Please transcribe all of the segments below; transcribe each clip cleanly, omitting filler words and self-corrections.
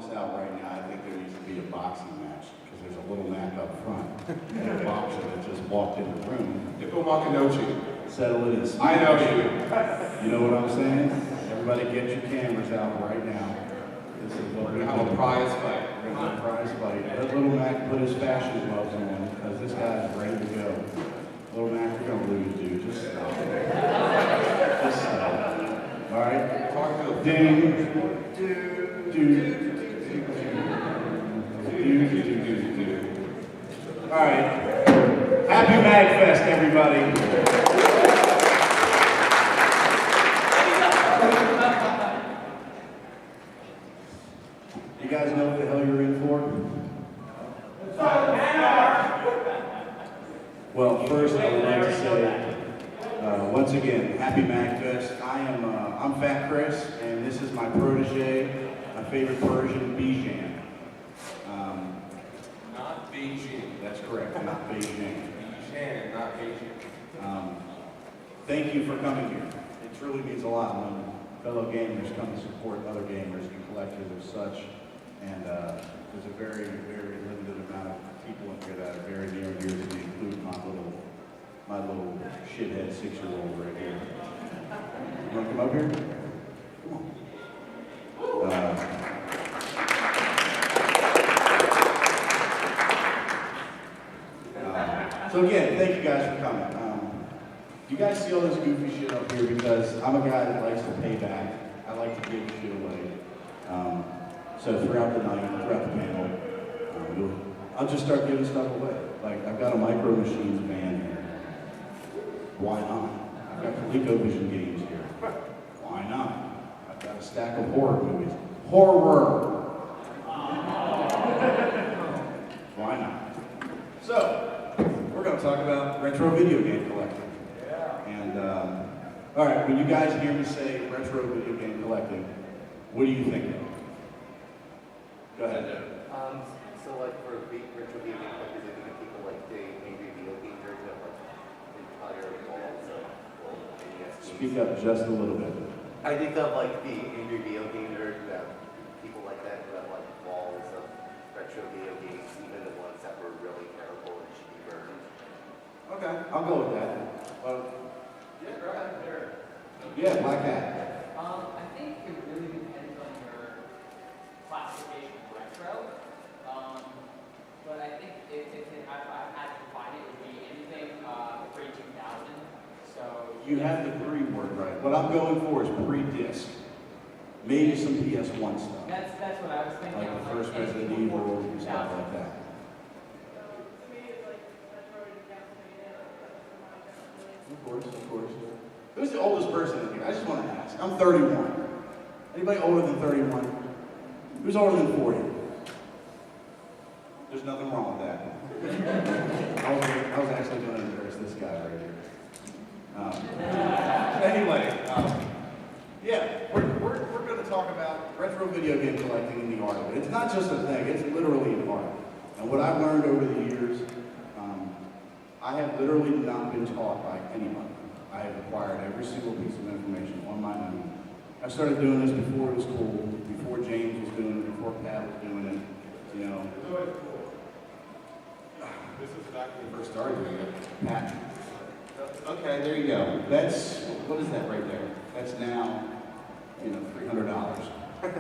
this out right now, I think there needs to be a boxing match, because there's a little Mac up front, and a boxer that just walked in the room. Hippo Makanochi. Settle it in. I know you. You know what I'm saying? Everybody get your cameras out right now. This is what We're going to have a prize fight. We're going to have a prize fight. Let Little Mac put his fashion gloves on, because this guy's ready to go. Little Mac, you're going to lose, dude. Just stop. Just stop. All right? Talk to the All right. Happy MAGFest, everybody. You guys know what the hell you're in for? Well, first I would like to say, once again, happy MAGFest. I'm Fat Chris, and this is my protege, my favorite Persian, Bijan. Not Beijing. That's correct, not Beijing. Bijan, not Beijing. Thank you for coming here. It truly means a lot when fellow gamers come to support other gamers and collectors of such. And there's a very, very limited amount of people in here that are very near and dear to me, including my little shithead 6-year-old right here. You want to come up here? Come on. So again, thank you guys for coming. You guys see all this goofy shit up here because I'm a guy that likes to pay back. I like to give shit away. So throughout the night, throughout the panel, I'll just start giving stuff away. Like, I've got a Micro Machines van here. Why not? I've got ColecoVision games here. Why not? I've got a stack of horror movies. Horror! Why not? So, we're going to talk about retro video game collecting. And, all right, when you guys hear me say retro video game collecting, what do you think of? Go ahead. So like for retro video game collectors, I think of people like the angry video gamers that have like entire walls of old NES games. Speak up just a little bit. I think of like the angry video gamers that people like that who have like walls of retro video games, even the ones that were really terrible and should be burned. Okay, I'll go with that. Yeah, go ahead. There. Yeah, Black Hat. I think it really depends on your classification of retro. But I think if I had to define it, it would be anything pre-2000. So You have the pre word right. What I'm going for is pre-disc. Maybe some PS1 stuff. that's what I was thinking. Like the first anything Resident before Evil and stuff 2000. like that. Of course. Who's the oldest person in here? I just want to ask. I'm 31. Anybody older than 31? Who's older than 40? There's nothing wrong with that. I was actually going to embarrass this guy right here. Anyway, yeah, we're going to talk about retro video game collecting and the art of it. It's not just a thing, it's literally an art. And what I've learned over the years, I have literally not been taught by anyone. I have acquired every single piece of information on my own. I started doing this before it was cool, before James was doing it, before Pat was doing it, you know. This is back when we First started doing it, Pat. Okay, there you go. That's, what is that right there? That's now, you know, $300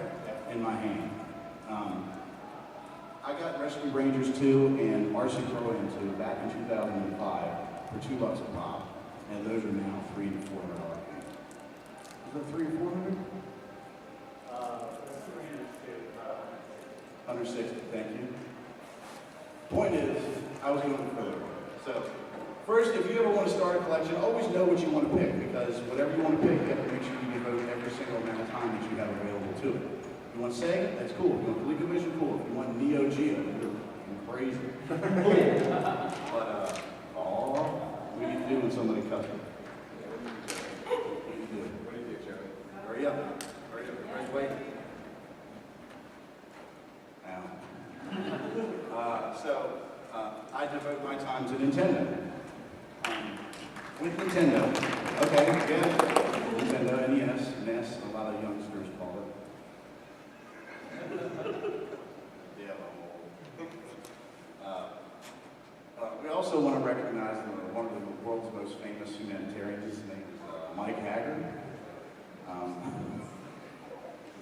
in my hand. I got Rescue Rangers 2 and RC Pro-Am 2 back in 2005 for $2 a pop, and those are now $300 to $400 games. Is that $300 or $400? 160, thank you. Point is, I was going further. So, first, if you ever want to start a collection, always know what you want to pick, because whatever you want to pick, you have to make sure you devote every single amount of time that you have available to it. If you want Sega, that's cool. If you want ColecoVision, cool. If you want Neo Geo, you're crazy. But, what do you do when somebody cuts you? What do you do? What do you think, Joey? Hurry up. Hurry up. Everybody's waiting. I devote my time to Nintendo. With Nintendo, okay, yeah, Nintendo, NES, NES, a lot of youngsters call it.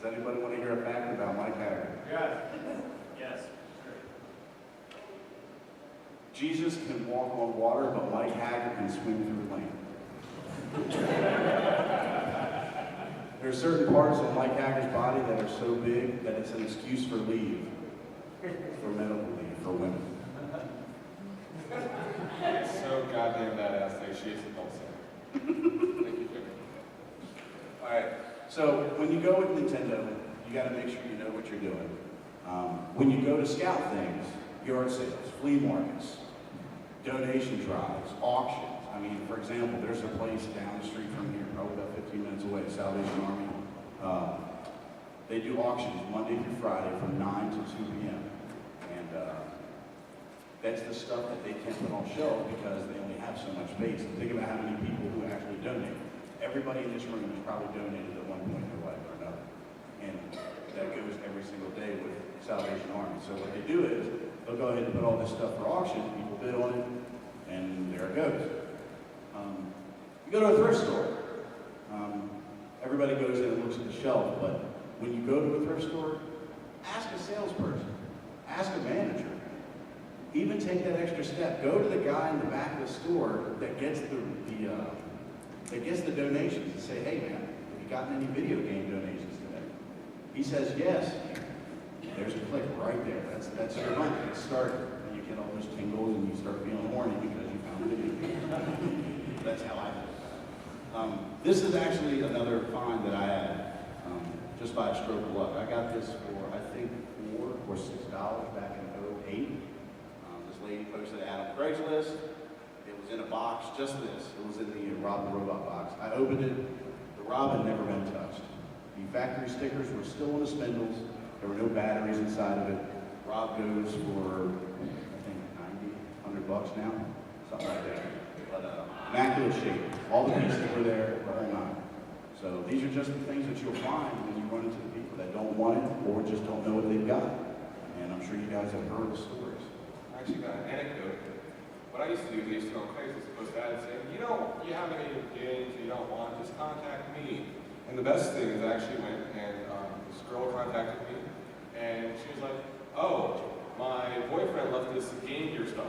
Does anybody want to hear a fact about Mike Haggard? Yes. Yes. Jesus can walk on water, but Mike Haggard can swim through land. There are certain parts of Mike Haggard's body that are so big that it's an excuse for leave, for medical leave, for women. It's so goddamn badass that she is a adult singer. Thank you, Jimmy. All right, so when you go with Nintendo, you got to make sure you know what you're doing. When you go to scout things, yard sales, flea markets, donation drives, auctions. I mean, for example, there's a place down the street from here, probably about 15 minutes away, Salvation Army. They do auctions Monday through Friday from 9 to 2 p.m. And that's the stuff that they can't put on shelf because they only have so much space. And think about how many people who actually donate. Everybody in this room has probably donated at one point in their life or another. And that goes every single day with Salvation Army. So what they do is, they'll go ahead and put all this stuff for auction, people bid on it, and there it goes. You go to a thrift store. Everybody goes in and looks at the shelf, but when you go to a thrift store, ask a salesperson, ask a manager. Even take that extra step. Go to the guy in the back of the store that gets the donations and say, hey man, have you gotten any video game donations today? He says yes. There's a click right there. That's your money. It started. And you get all those tingles and you start feeling horny because you found a video game. That's how I feel. This is actually another find that I had just by a stroke of luck. I got this for, I think, $4 or $6 back in 2008. This lady posted it out on Craigslist. It was in a box, just this. It was in the Rob the Robot box. I opened it. The Rob had never been touched. The factory stickers were still on the spindles. There were no batteries inside of it. Rob goes for, I think, $90, $100 now, something like that. But immaculate shape. All the pieces were there, the whole nine. So these are just the things that you'll find when you run into the people that don't want it or just don't know what they've got. And I'm sure you guys have heard the stories. I actually got an anecdote. What I used to do is I used to go on Craigslist, post ads saying, you have any games you don't want, just contact me. And the best thing is I actually went and this girl contacted me, and she was like, oh, my boyfriend left this Game Gear stuff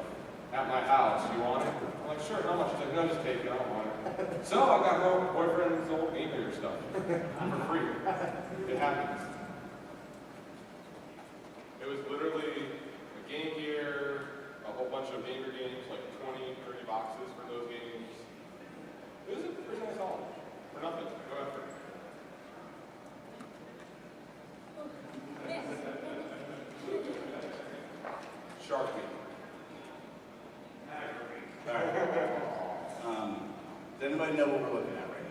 at my house. You want it? I'm like, sure, how much? She's like, no, just take it, I don't want it. So I got my boyfriend's old Game Gear stuff for free. It happens. It was literally a Game Gear, a whole bunch of Game Gear games, like 20, 30 boxes for those games. It was a pretty nice haul. For nothing, no effort. Shark Week. All right. Does anybody know what we're looking at right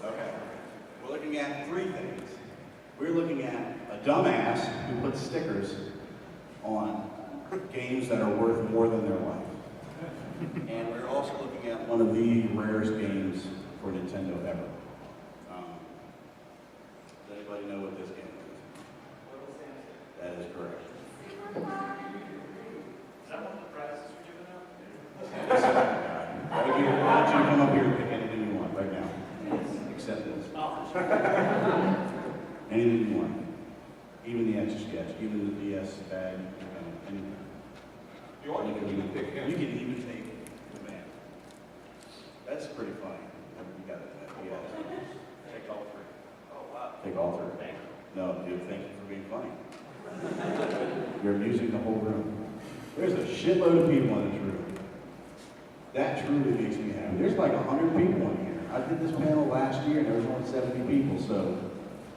now? Okay. We're looking at three things. We're looking at a dumbass who puts stickers on games that are worth more than their life. And we're also looking at one of the rarest games for Nintendo ever. Does anybody know what this game is? That is correct. Is that one of the prizes you're giving out? Why don't you come up here and pick anything you want right now? Except this. Anything you want. Even the Etch-a-Sketch, even the DS bag, anything. You want, you can even pick him. You can even take the man. That's pretty funny. You got it. Yeah. Take all three. Oh, wow. Take all three. No, dude, thank you for being funny. You're amusing the whole room. There's a shitload of people in this room. That truly makes me happy. There's like 100 people in here. I did this panel last year and there was only 70 people, so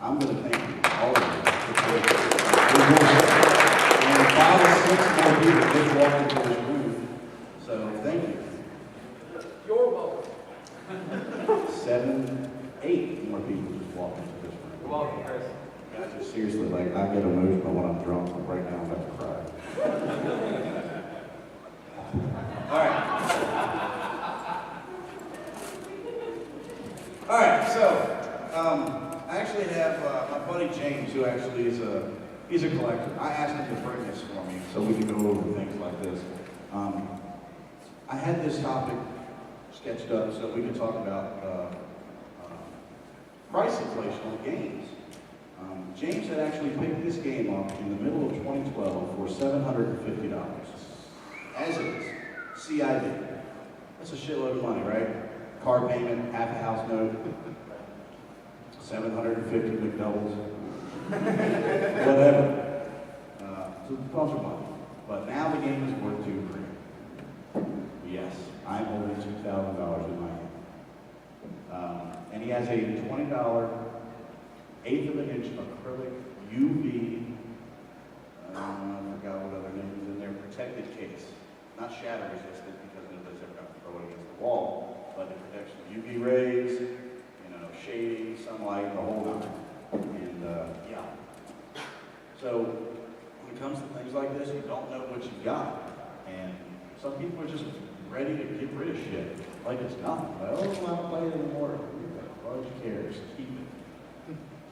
I'm going to thank you, all of you. And 5 or 6 more people just walked into this room, so thank you. You're welcome. 7, 8 more people just walked into this room. You're welcome, Chris. Guys, just seriously, like, I get emotional when I'm drunk, but right now I'm about to cry. All right. All right, so, I actually have my buddy James, who actually is he's a collector. I asked him to bring this for me so we can go over things like this. I had this topic sketched up so we could talk about price inflation on games. James had actually picked this game up in the middle of 2012 for $750. As is, CID. That's a shitload of money, right? Car payment, half a house note, 750 McDoubles, whatever. So the bunch of money. But now the game is worth $2,000. Yes, I'm holding $2,000 in my hand. And he has a $20 eighth of an inch acrylic UV, I forgot what other name is in there, protected case. Not shatter resistant because nobody's ever going to throw it against the wall, but it protects from UV rays, shading, sunlight, the whole nine. And yeah. So when it comes to things like this, you don't know what you've got. And some people are just ready to get rid of shit. Like it's nothing. Like, oh, I don't play it anymore. Fudge cares. Keep it.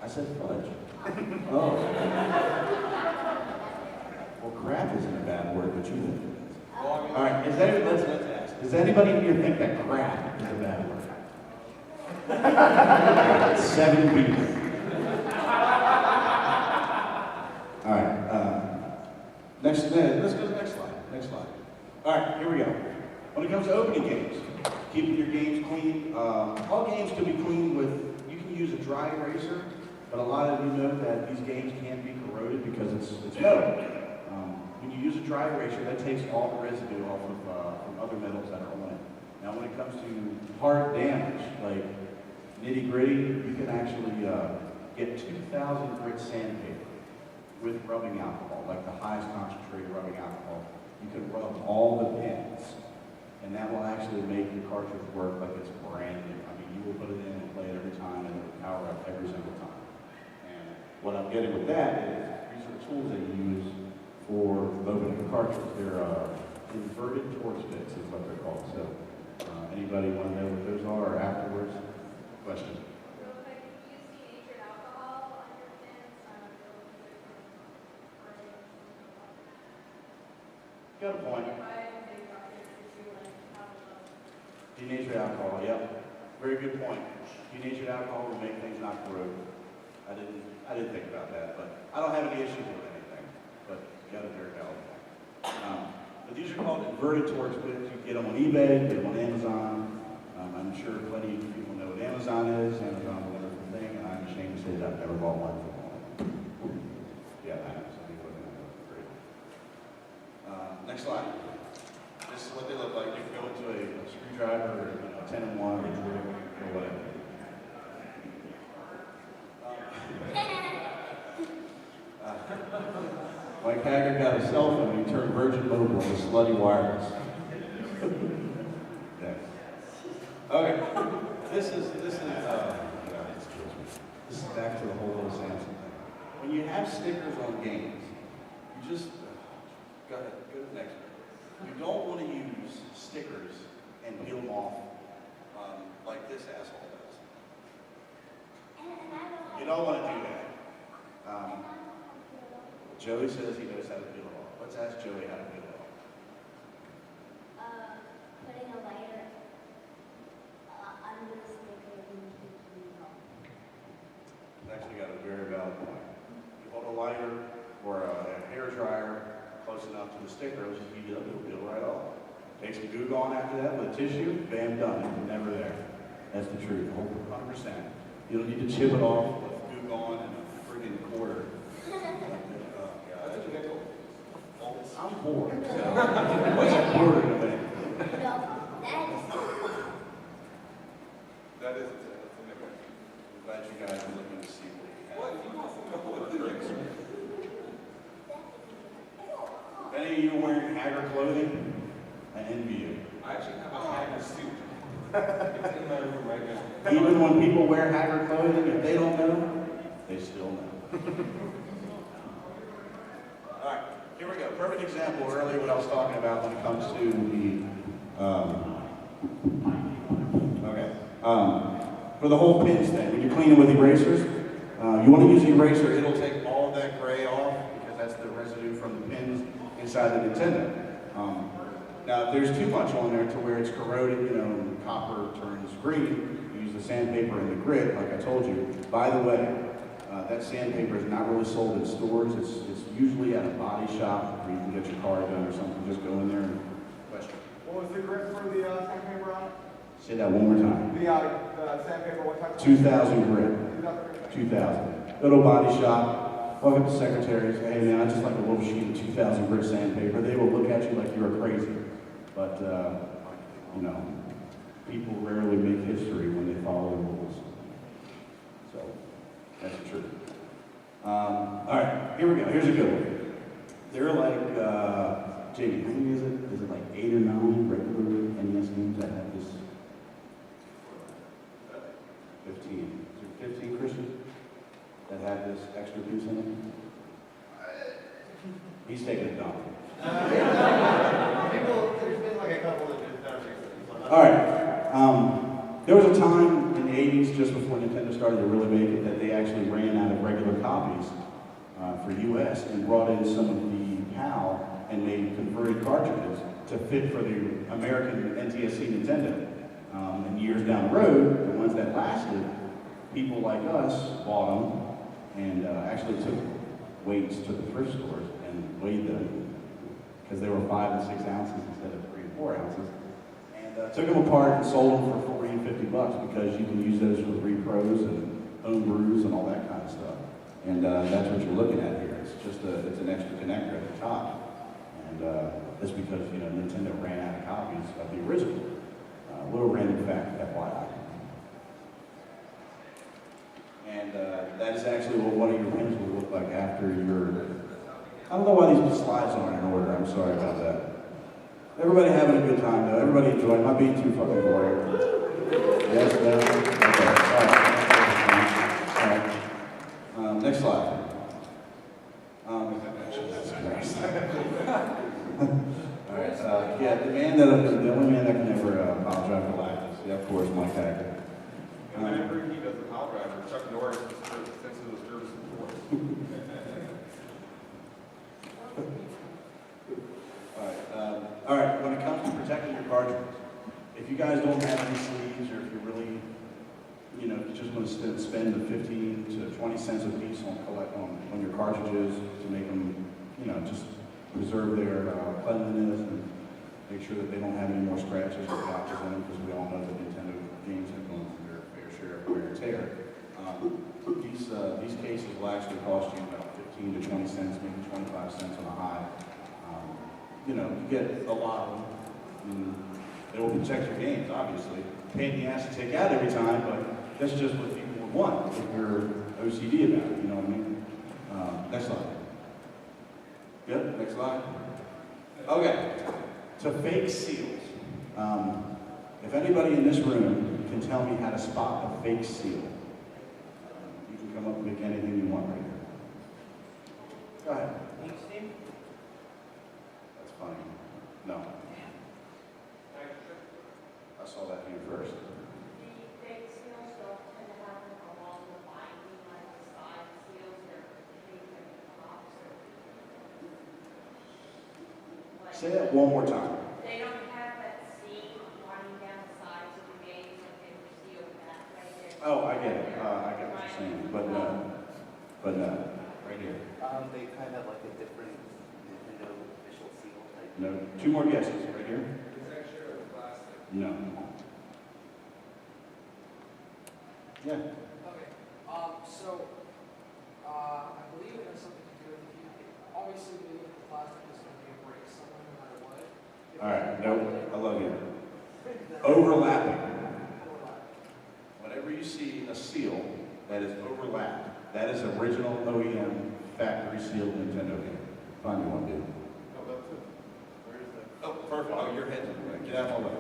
I said fudge. Oh. Well, crap isn't a bad word, but you think it is. All right, let's ask. Does anybody here think that crap is a bad word? 7 people. All right, let's go to the next slide. Next slide. All right, here we go. When it comes to opening games, keeping your games clean, all games can be cleaned with, you can use a dry eraser, but a lot of you know that these games can be corroded because it's metal. When you use a dry eraser, that takes all the residue off of from other metals that are on it. Now when it comes to hard damage, like nitty gritty, you can actually get 2,000 grit sandpaper with rubbing alcohol, like the highest concentrated rubbing alcohol. You can rub all the pins, and that will actually make the cartridge work like it's brand new. I mean, you will put it in and play it every time, and it will power up every single time. And what I'm getting with that is, these are the tools that you use for opening a cartridge. They're inverted torch bits is what they're called. So anybody want to know what those are or afterwards? Question? Real quick, if you use denatured alcohol on your pins, Got a point. Denatured alcohol, yep. Very good point. Denatured alcohol will make things not corrode. I didn't think about that, but I don't have any issues with anything. But you got a very valid point. But these are called inverted torch bits. You can get them on eBay, get them on Amazon. I'm sure plenty of people know what Amazon is. Amazon's a wonderful thing, and I'm ashamed to say that I've never bought one from them. Yeah, I know. Some people know that's great. Next slide. This is what they look like. You can go into a screwdriver or 10-in-1 or whatever. Mike Haggard got a cell phone. He turned Virgin Mobile into slutty wireless. Yeah. Okay. This is back to the whole little Samsung thing. When you have stickers on games, you just go ahead, go to the next one. You don't want to use stickers and peel them off like this asshole does. You don't want to do that. Joey says he knows how to peel it off. Let's ask Joey how to peel it off. putting a lighter under the sticker and keeping it off. Actually got a very valid point. You hold a lighter or a hair dryer close enough to the sticker, it'll just heat it up, it'll peel right off. Take some Goo Gone after that with a tissue, bam, done. It was never there. That's the truth, 100%. You don't need to chip it off with Goo Gone and a friggin' quarter. I'm bored. So. What's a quarter to me? No, That is, it's a I'm nickel. glad you guys are looking to see what we have. What? You don't know what drinks are. If any of you are wearing Haggard clothing, I envy you. I actually have a Haggard suit. It's in my room right now. Even when people wear Haggard clothing, if they don't know, they still know. All right, here we go. Perfect example earlier what I was talking about when it comes to the, for the whole pins thing. When you're cleaning with erasers, you want to use the eraser. It'll take all of that gray off because that's the residue from the pins inside the Nintendo. Now, if there's too much on there to where it's corroded, copper turns green, you use the sandpaper and the grit, like I told you. By the way, That sandpaper is not really sold in stores. It's usually at a body shop where you can get your car done or something. Just go in there and question. What was the grip for the sandpaper on it? Say that one more time. The sandpaper, what type of? 2,000 grit. 2000. 2,000. Little body shop. Walk up to secretaries. Hey man, I just like a little sheet of 2,000 grit sandpaper. They will look at you like you're crazy. But you know, people rarely make history when they follow the rules. So that's the truth. All right, here we go. Here's a good one. They're like, Jamie, how many is it? Is it like 8 or 9 regular NES games that have this? 15. Is there 15, Christian, that have this extra piece in it? He's taking a dump. There's been like a couple of different. All right. There was a time in the 80s, just before Nintendo started to really make it, that they actually ran out of regular copies for US and brought in some of the PAL and made converted cartridges to fit for the American NTSC Nintendo. And years down the road, the ones that lasted, people like us bought them and actually took weights to the thrift stores and weighed them because they were 5 and 6 ounces instead of 3 and 4 ounces. And took them apart and sold them for 40 and 50 bucks because you can use those for repros and home brews and all that kind of stuff. And that's what you're looking at here. It's just it's an extra connector at the top. And that's because, you know, Nintendo ran out of copies of the original. Little random fact, FYI. And that is actually what one of your pins will look like after your... I don't know why these slides aren't in order. I'm sorry about that. Everybody having a good time, though. Everybody enjoying. Am I being too fucking boring? Yes, no? Okay. All right. Next slide. All right. Yeah, the only man that can never pile drive for lactose. Yeah, of course, Mike Hacker. And whenever he does the pile driver, Chuck Norris is sensitive to service and force. All right, when it comes to protecting your cartridges, if you guys don't have any sleeves or if you really, you know, just want to spend the 15 to 20 cents a piece on your cartridges to make them, you know, just preserve their cleanliness and make sure that they don't have any more scratches or blotches in them, because we all know that Nintendo games have gone through their fair share of wear and tear. These cases will actually cost you about 15 to 20 cents, maybe 25 cents on a high. You know, you get a lot of them. And they will protect your games, obviously. Pain in the ass to take out every time, but that's just what people would want if you're OCD about it, you know what I mean? Next slide. Good, next slide. Okay, to fake seals. If anybody in this room can tell me how to spot a fake seal, you can come up and make anything you want right here. Go ahead. That's funny. No. I saw that here first. The fake seals don't tend to happen along the binding, like the side seals, they're big and opposite. Say that one more time. They don't have that seam running down the sides of the games like they were sealed that way. Oh, I get it. I get what you're saying. But no. Right here. They kind of like a different Nintendo official seal type. No. 2 more guesses. Right here. No. Yeah. Okay, so, I believe it has something to do with, obviously, the plastic is going to be a break somewhere no matter what. All right. No. I love you. Overlapping. Whenever you see a seal that is overlapped, that is original OEM factory sealed Nintendo game. Find me one, dude. Oh, that's it. Where is that? Oh, perfect. Oh, your head's in the way. Get out of my way.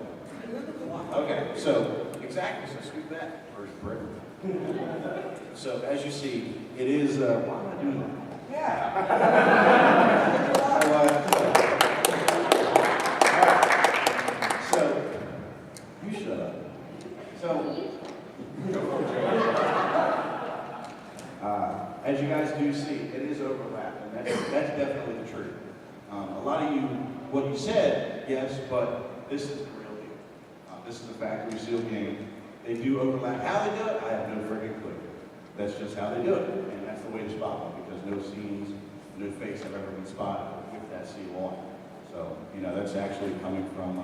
Okay, so exactly. So scoot that first brick. So as you see, it is. Why am I doing that? Yeah. All right. So you shut up. So as you guys do see, it is overlap, and that's definitely the truth. A lot of you, what you said, yes, but this is the real deal. This is a factory sealed game. They do overlap. How they do it, I have no freaking clue. That's just how they do it, and that's the way to spot them, because no scenes, no face have ever been spotted with that seal on. So, you know, that's actually coming from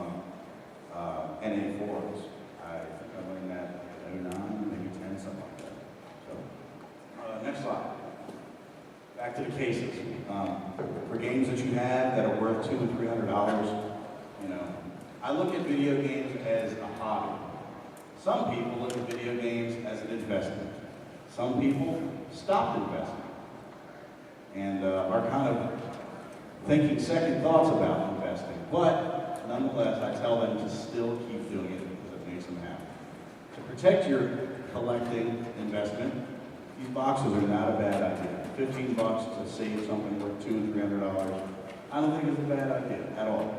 NA forums. I think I learned that in 09, maybe 10, something like that. So, next slide. Back to the cases. For games that you have that are worth $200 and $300, you know, I look at video games as a hobby. Some people look at video games as an investment. Some people stopped investing and are kind of thinking second thoughts about investing. But nonetheless, I tell them to still keep doing it because it makes them happy. To protect your collecting investment, these boxes are not a bad idea. $15 to save something worth $200 and $300, I don't think it's a bad idea at all.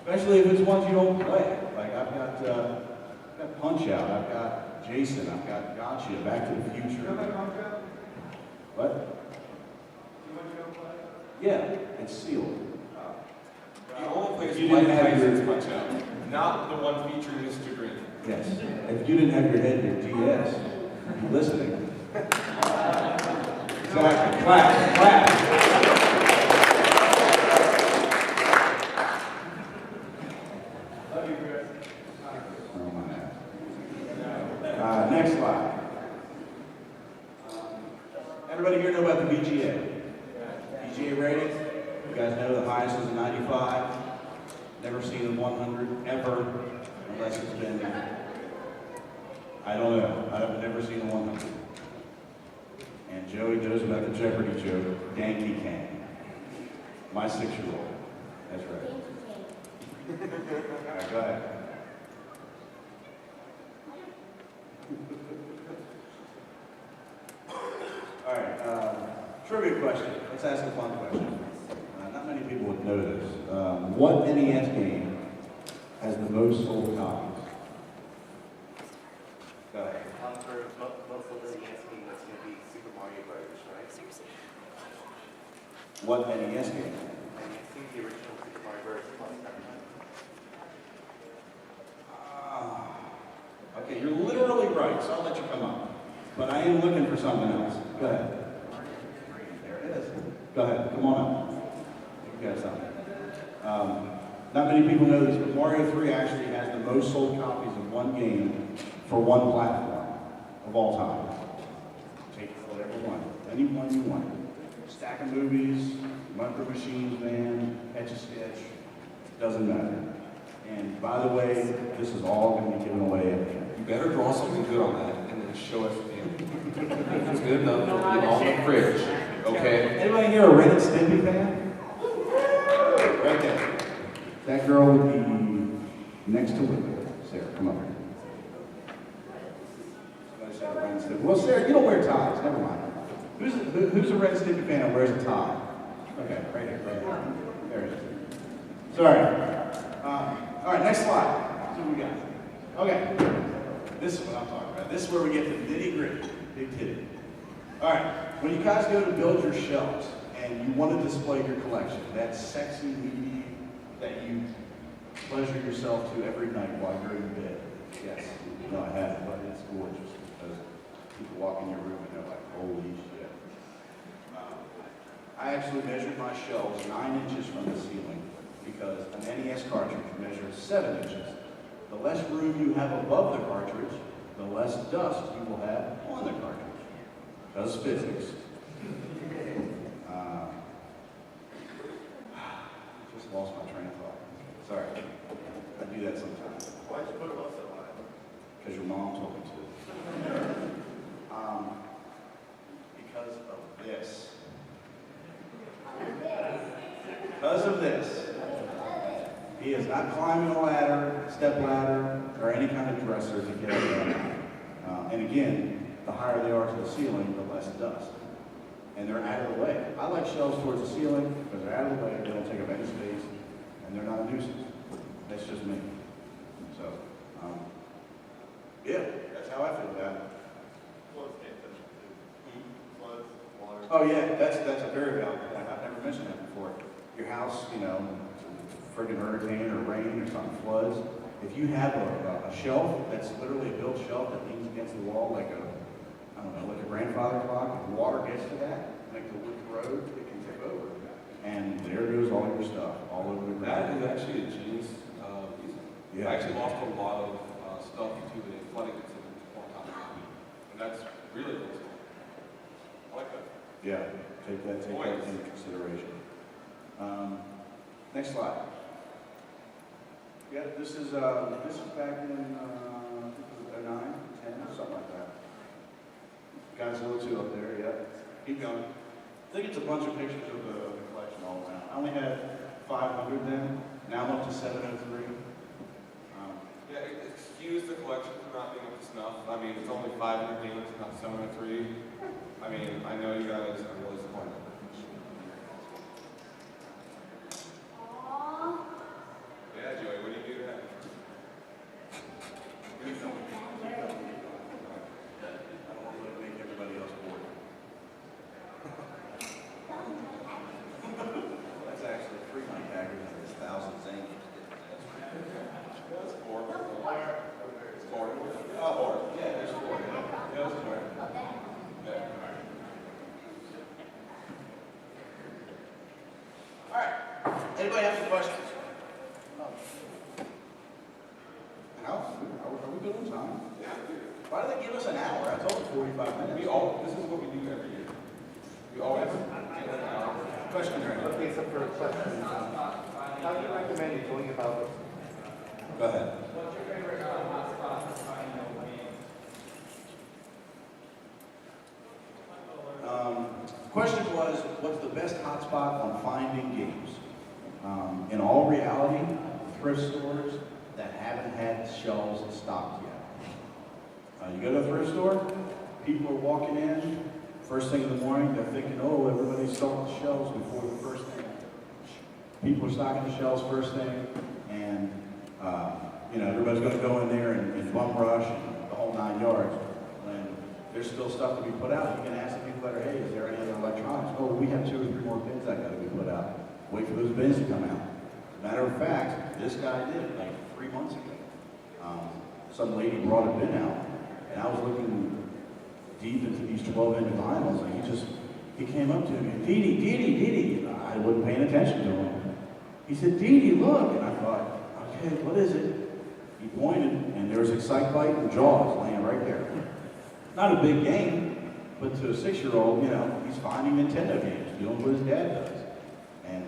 Especially if it's ones you don't play. Like I've got Punch Out, I've got Jason, I've got Gotcha, Back to the Future. You know that Punch Out? What? You want to go play? Yeah, it's sealed. The only place You you didn't have play your- is Punch Out, not the one featuring Mr. Green. Yes. If you didn't have your head in your DS, you'd be listening. Exactly. Clap, clap. Love you, Chris. Oh, my. Next slide. Everybody here know about the VGA? VGA rating? You guys know the highest is a 95. Never seen a 100 ever, unless it's been, I don't know. I've never seen a 100. And Joey knows about the Jeopardy joke, Yankee Can. My 6-year-old. That's right. All right, go ahead. All right, trivia question. Let's ask a fun question. Not many people would know this. What NES game has the most sold copies? Go ahead. For most of the NES game, that's going to be Super Mario Brothers, right? What NES game? And I think the original Super Mario Brothers plus that. Okay, you're literally right, so I'll let you come up. But I am looking for something else. Go ahead. There it is. Go ahead, come on up. You got something. Not many people know this, but Mario 3 actually has the most sold copies of one game for one platform of all time. Take whatever one, any one you want. Stack of movies, Micro Machines Band, Etch-a-Sketch, doesn't matter. And by the way, this is all going to be given away at the end. You better draw something good on that and then show us at the end. If it's good enough, it'll be on the fridge. Okay? Anybody here a Ren and Stimpy fan? Right there. That girl would be next to Whitney. Sarah, come up here. Somebody said Ren and Stimpy. Well, Sarah, you don't wear ties. Never mind. Who's a Ren and Stimpy fan and wears a tie? Okay, right here, right here. There it is. Sorry. All right, next slide. See what we got. Okay. This is what I'm talking about. This is where we get to the nitty-gritty. Big titty. All right. When you guys go to build your shelves and you want to display your collection, that sexy meaty that you pleasure yourself to every night while you're in bed. Yes. No, I haven't, but it's gorgeous because people walk in your room and they're like, holy shit. I actually measured my shelves 9 inches from the ceiling because an NES cartridge measures 7 inches. The less room you have above the cartridge, the less dust you will have on the cartridge. Does physics. Just lost my train of thought. Sorry. I do that sometimes. Why'd you put them up so high? Because your mom told me to. Because of this. Because of this. He is not climbing a ladder, step ladder, or any kind of dresser to get it done. And again, the higher they are to the ceiling, the less dust. And they're out of the way. I like shelves towards the ceiling because they're out of the way, they don't take up any space, and they're not a nuisance. That's just me. So, yeah, that's how I feel about it. Floods can't touch it too. Floods, water. Oh yeah, that's a very valid point. I've never mentioned that before. Your house, you know, friggin' hurricane or rain or something floods. If you have a shelf that's literally a built shelf that leans against the wall like a, I don't know, like a grandfather clock. If water gets to that, like the wood road, it can tip over. And there goes all your stuff, all over the That ground. is actually a genius reason. Yeah. I actually lost a lot of stuff to the flooding incident one time. And that's really cool. I like that. Yeah, take that into consideration. Next slide. Yeah, this is back in 09, 10, something like that. Godzilla 2 up there, yeah. Keep going. I think it's a bunch of pictures of the collection all around. I only had 500 then. Now I'm up to 703. Yeah, excuse the collection for not being up to snuff. I mean, it's only 500 games, not 703. I mean, I know you guys are really disappointed. Aww. Yeah, Joey, what do you do to that? I don't want to make everybody else bored. That's actually free my taggers and it's thousands of games. That's four. It's four. Oh, four. Yeah, there's four. Yeah, that's four. Yeah. All right. Anybody have some questions? How? Are we good on time? Yeah. Why do they give us an hour? I told them 45 minutes. This is what we do every year. We always get an hour. Question right now. Okay, so for questions, how do you recommend going about Go ahead. What's your favorite hotspot to find games? Question was, what's the best hotspot on finding games? In all reality, thrift stores that haven't had shelves stocked yet. You go to a thrift store, people are walking in, first thing in the morning, they're thinking, oh, everybody's stocking the shelves before the first thing. People are stocking the shelves first thing, and everybody's going to go in there and bum rush and the whole 9 yards. When there's still stuff to be put out, you can ask the people that are, hey, is there any other electronics? Oh, we have 2 or 3 more bins that got to be put out. Wait for those bins to come out. As a matter of fact, this guy did like 3 months ago. Some lady brought a bin out, and I was looking deep into these 12-inch vinyls, and he came up to me, Dee. I wasn't paying attention to him. He said, Dee, look, and I thought, okay, what is it? He pointed, and there was Excitebike and Jaws laying right there. Not a big game, but to a 6-year-old, he's finding Nintendo games, doing what his dad does. And,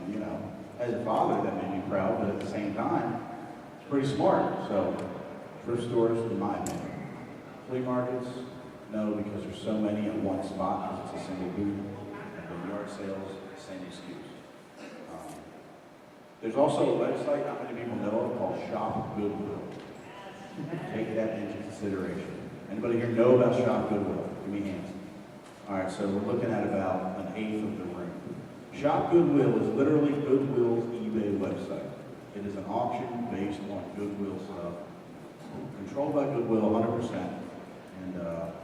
as a father, that made me proud, but at the same time, it's pretty smart. So, thrift stores, in my opinion. Flea markets, no, because there's so many at one spot, because it's a single booth. And the yard sales, same excuse. There's also a website, not many people know of, called Shop Goodwill. Take that into consideration. Anybody here know about Shop Goodwill? Give me hands. All right, so we're looking at about 1/8 of the room. Shop Goodwill is literally Goodwill's eBay website. It is an auction based on Goodwill stuff, controlled by Goodwill 100%. And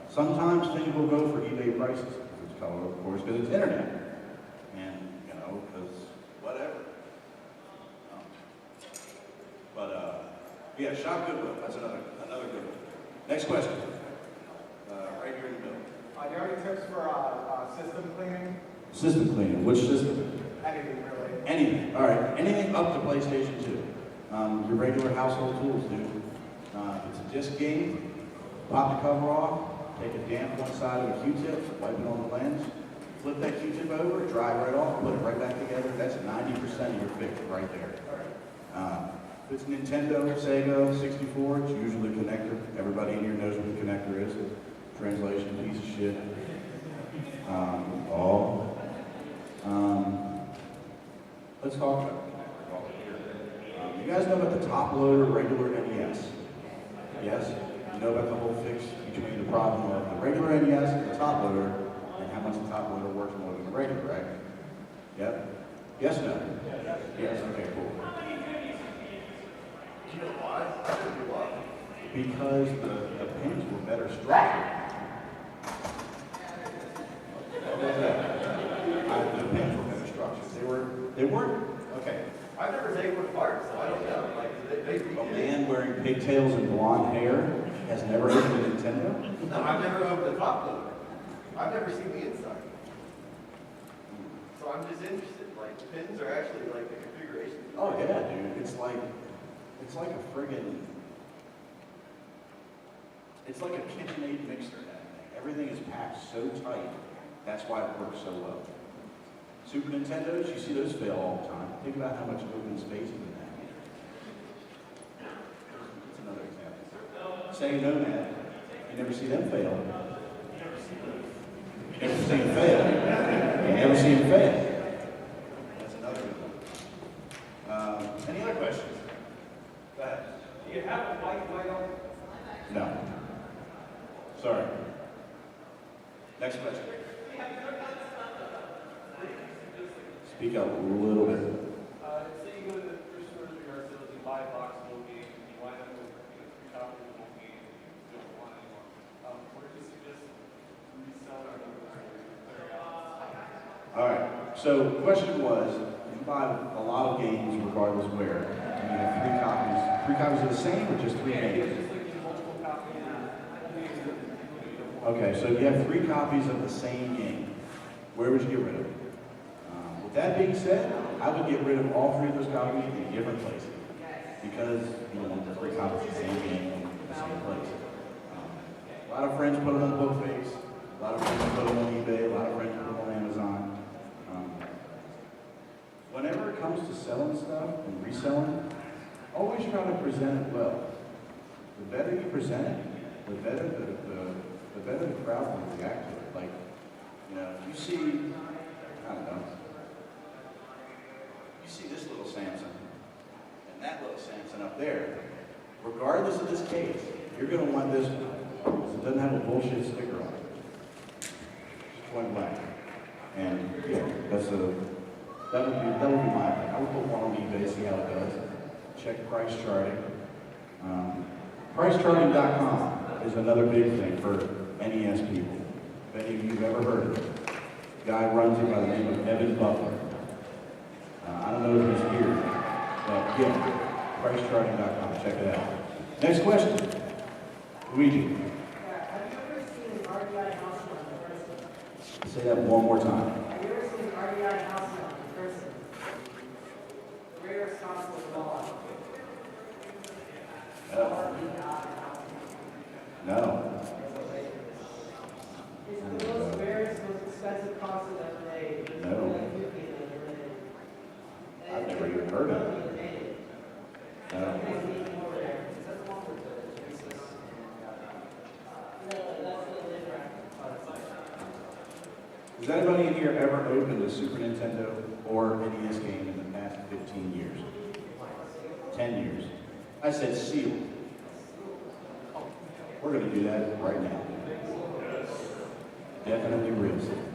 sometimes things will go for eBay prices, if it's color, of course, because it's internet. And, because whatever. Yeah, Shop Goodwill, that's another good one. Next question. Right here in the middle. Do you have any tips for system cleaning? System cleaning, which system? Anything really. Anything, all right, anything up to PlayStation 2. Your regular household tools, dude. It's a disc game, pop the cover off, take a damp one side of a Q-tip, wipe it on the lens, flip that Q-tip over, dry right off, put it right back together. That's 90% of your fix right there. If it's Nintendo, Sega, 64, it's usually a connector. Everybody in here knows what the connector is. Translation, piece of shit. Let's talk about the connector while we're here. You guys know about the top loader regular NES? Yes? You know about the whole fix between the problem of the regular NES and the top loader, and how much the top loader works more than the regular, right? Yep? Yes, no? Yes, okay, cool. Do you know why? I don't know why. Because the pins were better structured. The pins were better structured. They weren't, okay. I've never taken one apart, so I don't know. Like, they A man wearing pigtails and blonde hair has never opened a Nintendo? No, I've never opened a top loader. I've never seen the inside. So I'm just interested, like, the pins are actually like the configuration. Oh yeah, dude. It's like a friggin', it's like a KitchenAid mixer, that thing. Everything is packed so tight. That's why it works so well. Super Nintendos, you see those fail all the time. Think about how much open space is in that. That's another example. Sega Nomad, you never see them fail. You never see them fail. You never see them fail. That's another good one. Any other questions? Go ahead. Do you have a white light on? No. Sorry. Next question. Speak up a little bit. Say you go to the first stores or yard sales, you buy a box of old games, and you wind up with 3 copies of old games, and you don't want anymore. What do you suggest reselling All right. So the question was, if you buy a lot of games, regardless where, and you have 3 copies of the same, or just 3 games? just like multiple copies of games that you don't want. Okay, so if you have 3 copies of the same game, where would you get rid of it? With that being said, I would get rid of all 3 of those copies in different places, because you don't want the 3 copies of the same game in the same place. A lot of friends put them on BookFace, a lot of friends put them on eBay, a lot of friends put them on Amazon. Whenever it comes to selling stuff and reselling, always try to present it well. The better you present it, the better the crowd will react to it. Like, you know, you see, I don't know, you see this little Samson and that little Samson up there. Regardless of this case, you're going to want this one because it doesn't have a bullshit sticker on it. Just point blank. And yeah, that would be my thing. I would put one on eBay, see how it does. Check price charting. Pricecharting.com is another big thing for NES people. If any of you have ever heard of it. Guy runs it by the name of Evan Butler. I don't know if he's here, but yeah, pricecharting.com. Check it out. Next question. Luigi. Have you ever seen an RDI house run in person? Say that one more time. Have you ever seen an RDI house run in person? Rare Scottsville Law. No. It's the most rarest, most expensive concert ever made. No. I've never even heard of it. No. Has anybody in here ever opened a Super Nintendo or NES game in the past 15 years? 10 years? I said sealed. We're going to do that right now. Definitely real sealed.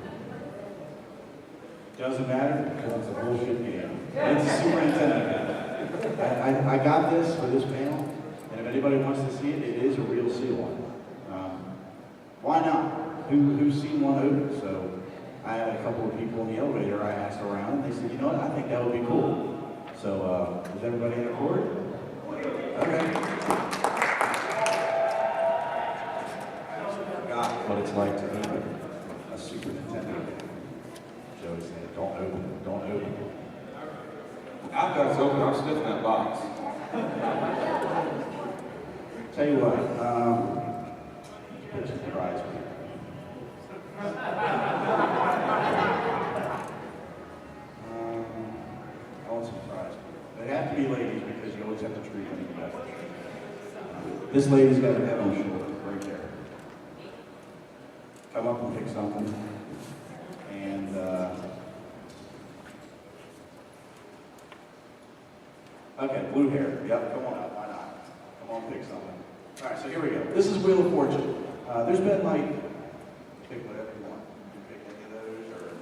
Doesn't matter because it's a bullshit game. It's a Super Nintendo game. I got this for this panel, and if anybody wants to see it, it is a real seal one. Why not? Who's seen one open? So I had a couple of people in the elevator, I asked around, and they said, you know what, I think that would be cool. So, is everybody in accord? Okay. I forgot what it's like to open a Super Nintendo game. Joey said, don't open it, don't open it. After it's open, I'm sniffing that box. Tell you what, put some prize for you. I want some fries. They have to be ladies because you always have to treat them better. This lady's got her head on shoulder right there. Come up and pick something. And okay, blue hair. Yep, come on up. Why not? Come on, pick something. All right, so here we go. This is Wheel of Fortune. There's been like, pick whatever you want. You can pick any of those or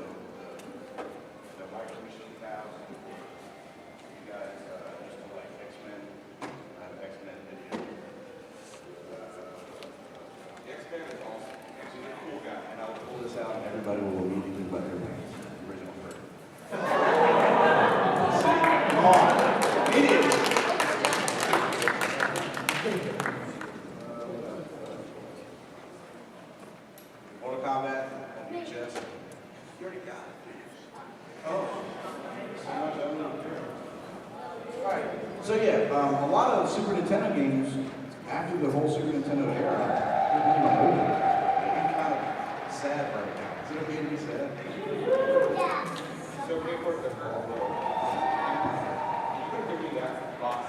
the Micro Machine House. You guys used to like X-Men. I have X-Men video. The X-Men is awesome. Actually, a cool guy. And I will pull this out and everybody will immediately let their hands. The original version. Come on. Immediately. So yeah, a lot of Super Nintendo games after the whole Super Nintendo era, are over. I'm kind of sad right now. Is it okay to be sad? So we worked at all. You could give me that box.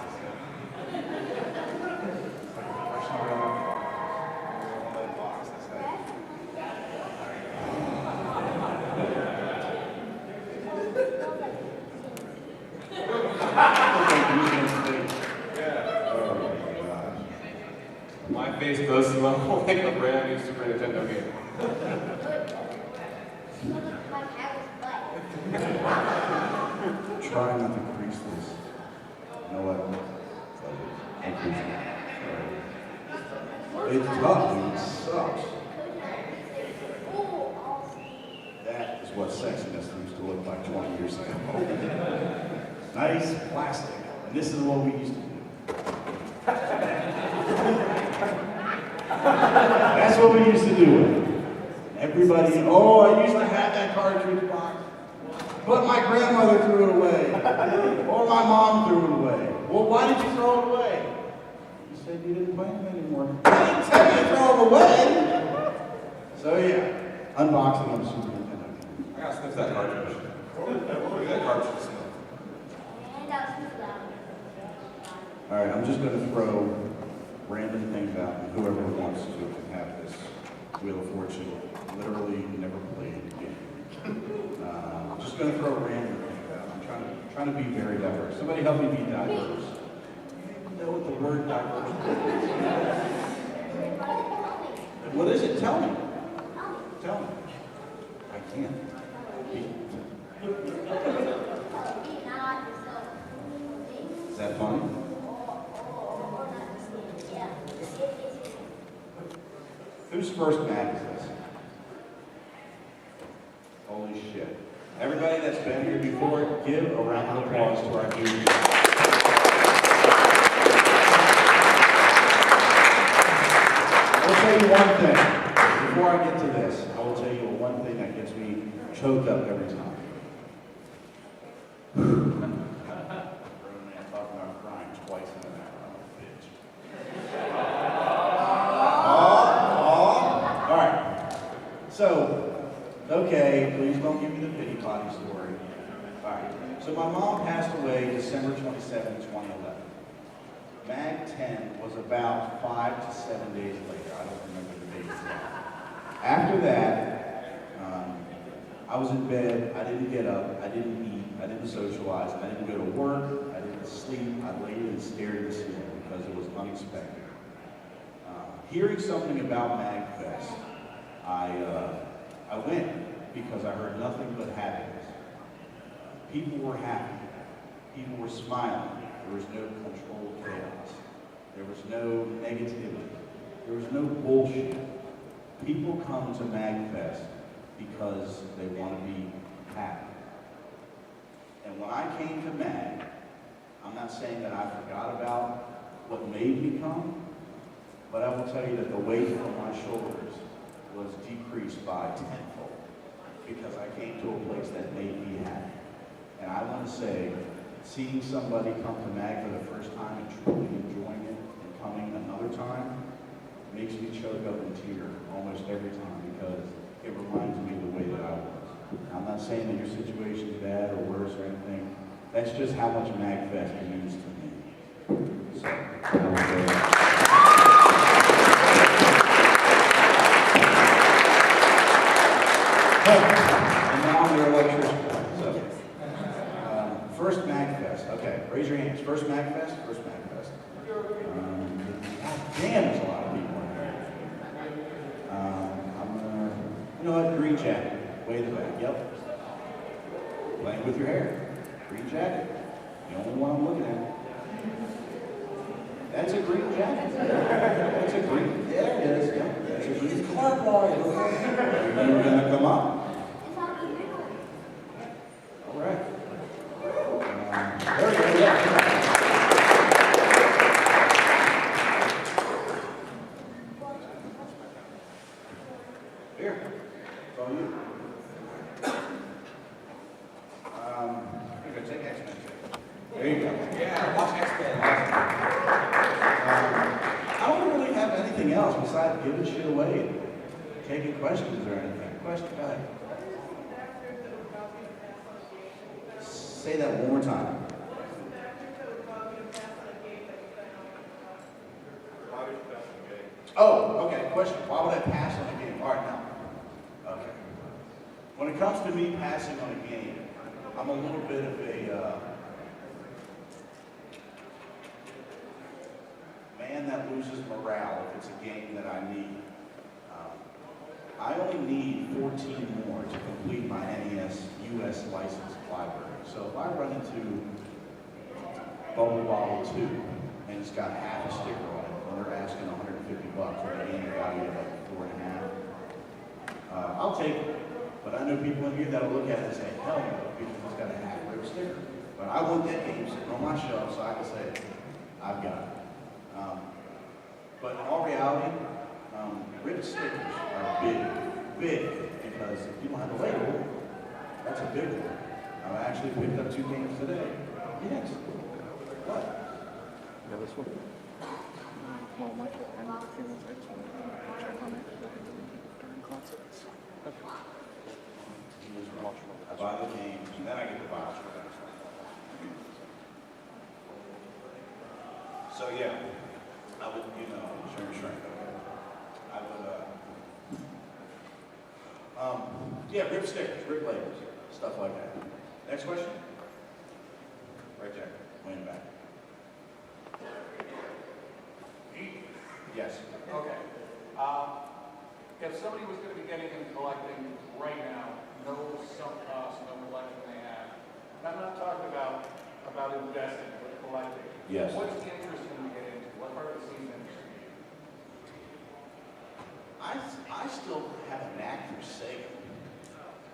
My face does smell like a brand new Super Nintendo game. Try not to crease this. You know what? Don't crease it. It's tough, dude. It sucks. That is what sexiness used to look like 20 years ago. Nice plastic. And this is what we used to do. That's what we used to do with it. Everybody, oh, I used to have that cartridge box, but my grandmother threw it away, or my mom threw it away. Well, why did you throw it away? You said you didn't play them anymore. I didn't tell you to throw them away. So yeah, unboxing of Super Nintendo. I gotta sniff that cartridge. Look at that cartridge smell. All right, I'm just going to throw random things out, and whoever wants to can have this Wheel of Fortune. Literally never played the game. I'm just going to throw random things out. I'm trying to be very diverse. Somebody help me be diverse. You know what the word diverse is? What is it? Tell me. Tell me. I can't. Is that funny? Whose first mag is this? Holy shit. Everybody that's been here before, give a round of applause to our new I will tell you one thing. Before I get to this, I will tell you one thing that gets me choked up every time. Grown man talking about crying twice in an hour. I'm a bitch. All right. So, okay, please don't give me the pity potty story. All right. So my mom passed away December 27, 2011. Mag 10 was about 5 to 7 days later. I don't remember the date exactly. After that, I was in bed. I didn't get up. I didn't eat. I didn't socialize. I didn't go to work. I didn't sleep. I laid and stared at the ceiling because it was unexpected. Hearing something about MAGFest, I went because I heard nothing but happiness. People were happy. People were smiling. There was no controlled chaos. There was no negativity. There was no bullshit. People come to MAGFest because they want to be happy. And when I came to MAG, I'm not saying that I forgot about what made me come, but I will tell you that the weight on my shoulders was decreased by tenfold because I came to a place that made me happy. And I want to say, seeing somebody come to MAG for the first time and truly enjoying it and coming another time makes me choke up in tears almost every time because it reminds me of the way that I was. I'm not saying that your situation is bad or worse or anything. That's just how much MAGFest means to me. So, and now I'm your electrician. So, first MAGFest. Okay, raise your hands. First MAGFest? First MAGFest. God damn, there's a lot of people in here. You know what? Green jacket. Way in the back. Yep. Playing with your hair. Green jacket. The only one I'm looking at. That's a green jacket. That's a green. There it is. Yep. That's a green car boy. You're gonna come up. All right. There we go. Yeah. Here. It's all you. Here, take X-Men. There There you go. Yeah, watch X-Men. I don't really have anything else besides giving shit away, taking questions or anything. Question, go ahead. Say that one more time. Oh, okay. Question. Why would I pass on a game? All right, now. Okay. When it comes to me passing on a game, I'm a little bit of a man that loses morale if it's a game that I need. I only need 14 more to complete my NES US license library. So if I run into Bubble Bobble 2 and it's got half a sticker on it, and they're asking $150 for a game value of like 4.5, I'll take it. But I know people in here that'll look at it and say, hell no, because it's got a half rip sticker. But I want that game sitting on my shelf so I can say, I've got it. But in all reality, ripped stickers are big, because if you don't have a label, that's a big one. I actually picked up 2 games today. Yes. What? Yeah, this one. Well, my I'm not feeling it. Check on it during concerts. Okay. I buy the games, and then I get the box for that. So yeah, I would, shrink. I would, yeah, rip stickers, rip labels, stuff like that. Next question? Right there, way in the back. Yes. Okay. If somebody was going to be getting into collecting right now, no sunk cost, no collection they have, and I'm not talking about investing, but collecting. Yes. What's interesting to get into? What part of the scene interesting to you? I still have a knack for Sega.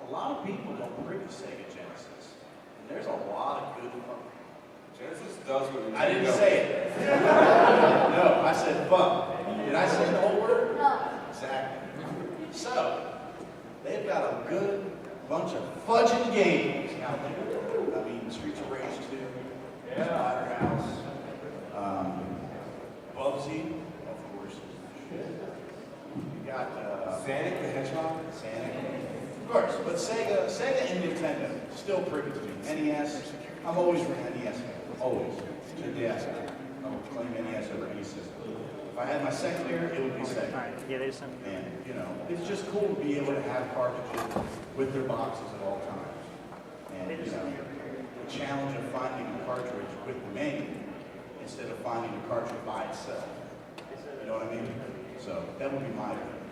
A lot of people don't bring the Sega Genesis, and there's a lot of good fun. Genesis does what it I didn't say it. No, I said fun. Did I say the whole word? No. Exactly. So, they've got a good bunch of fudging games out there. I mean, Streets of Rage 2, Splatterhouse, Bubsy, of course. You got Sonic the Hedgehog? Sonic. Of course, but Sega and Nintendo still pretty to me. NES, I'm always for NES. Always. Yes. I would claim NES over any system. If I had my secondary, it would be Sega. Yeah, they sent me. And, it's just cool to be able to have cartridges with their boxes at all times. And, the challenge of finding a cartridge with the menu instead of finding a cartridge by itself. You know what I mean? So that would be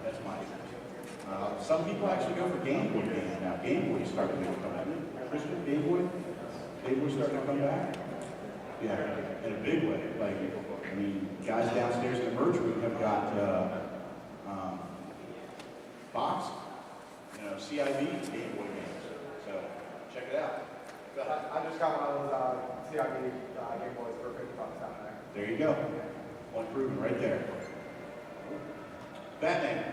that's my choice. Some people actually go for Game Boy games now. Game Boy is starting to come back. Christian, Game Boy? Game Boy starting to come back? Yeah, in a big way. Like, I mean, guys downstairs in the merch room have got box, CIB Game Boy games. So check it out. Go ahead. I just got one of those CIB Game Boys for $50 down there. There you go. One proven right there. Batman.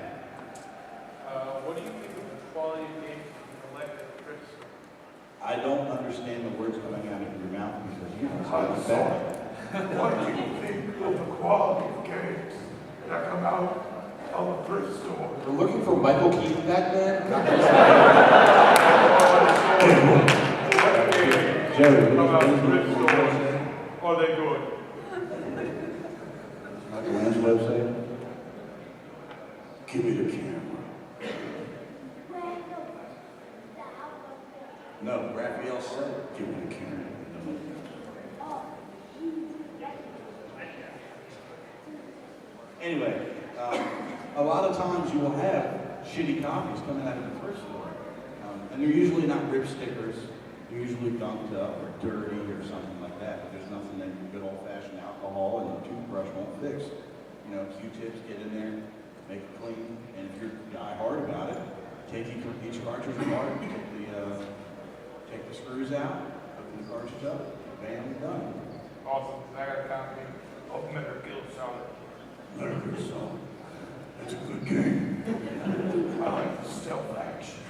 What do you think of the quality of games you collect at the thrift store? I don't understand the words coming out of your mouth because you don't sound like that. What do you think of the quality of games that come out of the thrift store? We're looking for Michael Keaton Batman? Jerry, Come out of the thrift store. Are they good? Michelangelo say? Give me the camera. No, Raphael said, give me the camera. Anyway, a lot of times you will have shitty copies coming out of the thrift store. And they're usually not rip stickers. They're usually gunked up or dirty or something like that. But there's nothing that good old-fashioned alcohol and a toothbrush won't fix. Q-tips, get in there, make it clean. And if you're die-hard about it, take each cartridge apart, take the screws out, open the cartridge up, bam, done. Awesome. I got a copy of Metal Gear Solid. Metal Gear Solid. That's a good game. I like the stealth action.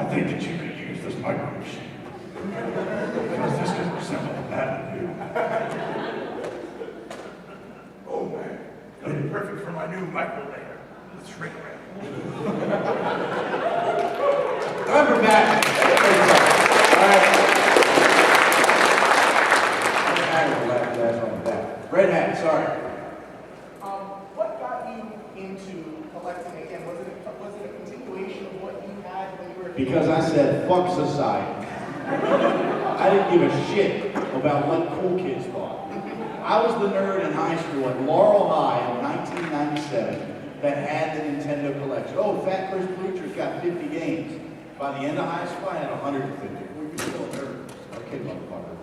I think that you could use this micro machine. Because this could resemble that view. Oh man, it'll be perfect for my new microlator with shrink wrap. Time for back. All right. Red hat, sorry. What got you into collecting again? Was it a continuation of what you had when you were? Because I said, fuck society. I didn't give a shit about what cool kids thought. I was the nerd in high school at Laurel High in 1997 that had the Nintendo collection. Oh, Fat Chris Blucher's got 50 games. By the end of high school, I had 150. We were still nerds. Okay, motherfucker.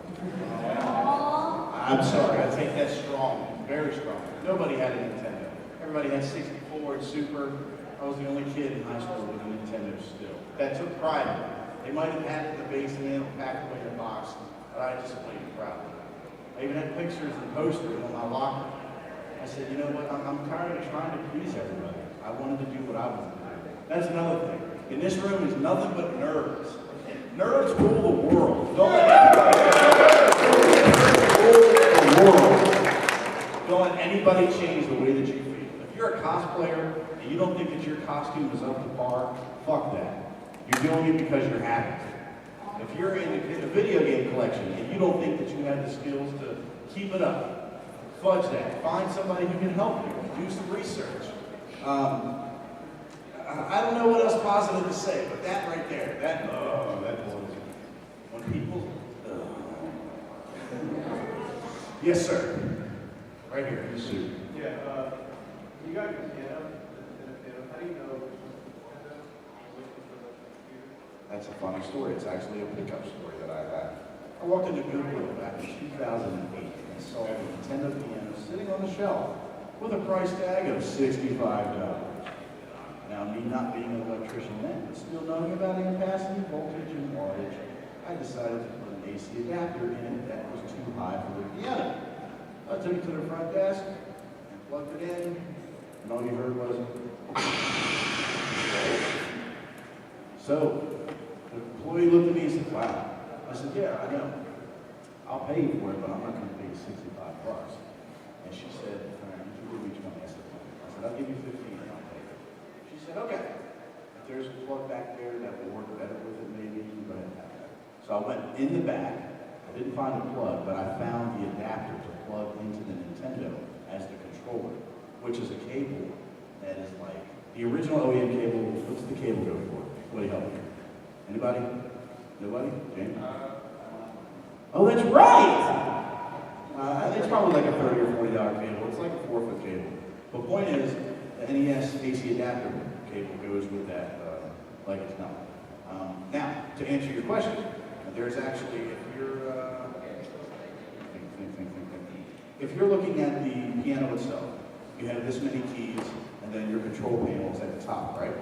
I'm sorry, I take that strong, very strong. Nobody had a Nintendo. Everybody had 64 and Super. I was the only kid in high school with a Nintendo still. That took pride in it. They might have had it in the basement or packed away in a box, but I just played proudly. I even had pictures and posters on my locker. I said, you know what, I'm tired of trying to please everybody. I wanted to do what I wanted to do. That's another thing. In this room is nothing but nerds. Nerds rule the world. Don't let anybody change the way that you feel. If you're a cosplayer and you don't think that your costume is up to par, fuck that. You're doing it because you're happy. If you're in a video game collection and you don't think that you have the skills to keep it up, fudge that. Find somebody who can help you. Do some research. I don't know what else positive to say, but that right there, that blows me. When people, yes, sir. Right here, in the suit. Yeah, you got your piano, how do you know which was Nintendo? That's a funny story. It's actually a pickup story that I had. I walked into Goodwill back in 2008 and saw a Nintendo piano sitting on the shelf with a price tag of $65. Now, me not being an electrician then, but still knowing about ampacity, voltage, and wattage, I decided to put an AC adapter in it that was too high for the piano. I took it to the front desk and plugged it in, and all you heard was. So, the employee looked at me and said, wow. I said, yeah, I know. I'll pay you for it, but I'm not going to pay you $65. And she said, all right, you give me 20. I said, I'll give you 15 and I'll pay you. She said, okay. If there's a plug back there that will work better with it, maybe you can go ahead and have that. So I went in the back. I didn't find a plug, but I found the adapter to plug into the Nintendo as the controller, which is a cable that is like the original OEM cable. What's the cable go for? Somebody help me. Anybody? Nobody? James? Oh, that's right! It's probably like a $30 or $40 cable. It's like a 4-foot cable. But point is, the NES AC adapter cable goes with that like it's not. Now, to answer your question, there's actually, if you're looking at the piano itself, you have this many keys, and then your control panel is at the top, right?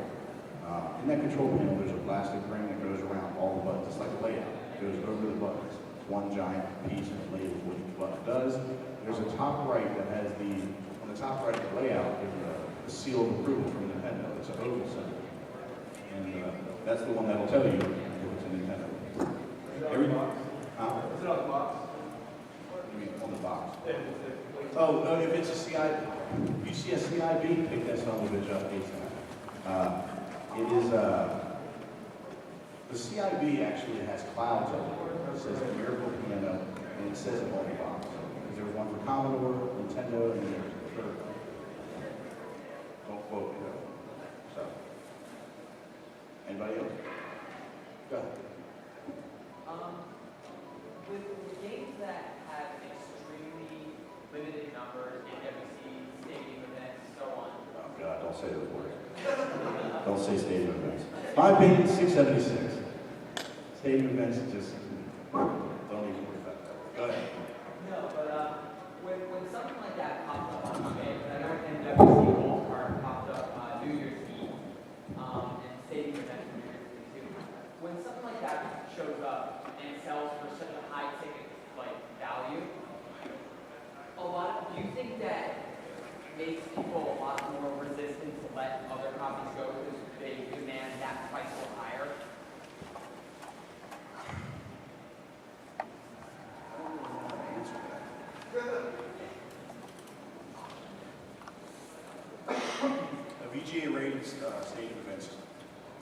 In that control panel, there's a plastic ring that goes around all the buttons. It's like a layout. It goes over the buttons. It's one giant piece of label what each button does. There's a top right that has on the top right of the layout, there's a seal of approval from Nintendo. It's an oval symbol. And that's the one that'll tell you if it's a Nintendo. Is it on the box? Is it on the box? You mean on the box? Oh, if it's a CIB, if you see a CIB, pick that son of a bitch up ASAP. It is, the CIB actually has clouds over it. It says Miracle Piano, and it says it on the box. Because there's one for Commodore, Nintendo, and there's a third one. Don't quote me though. So, anybody else? Go ahead. With games that have extremely limited numbers, AWC, stadium events, so on. Oh God, don't say those words. Don't say stadium events. My opinion, 676. Stadium events just don't even worry about that. Go ahead. No, but when something like that pops up on eBay, I know NWC All-Star popped up New Year's Eve, and stadium events New Year's Eve too. When something like that shows up and sells for such a high ticket value, do you think that makes people a lot more resistant to let other copies go because they demand that price go higher? PGA rated stadium events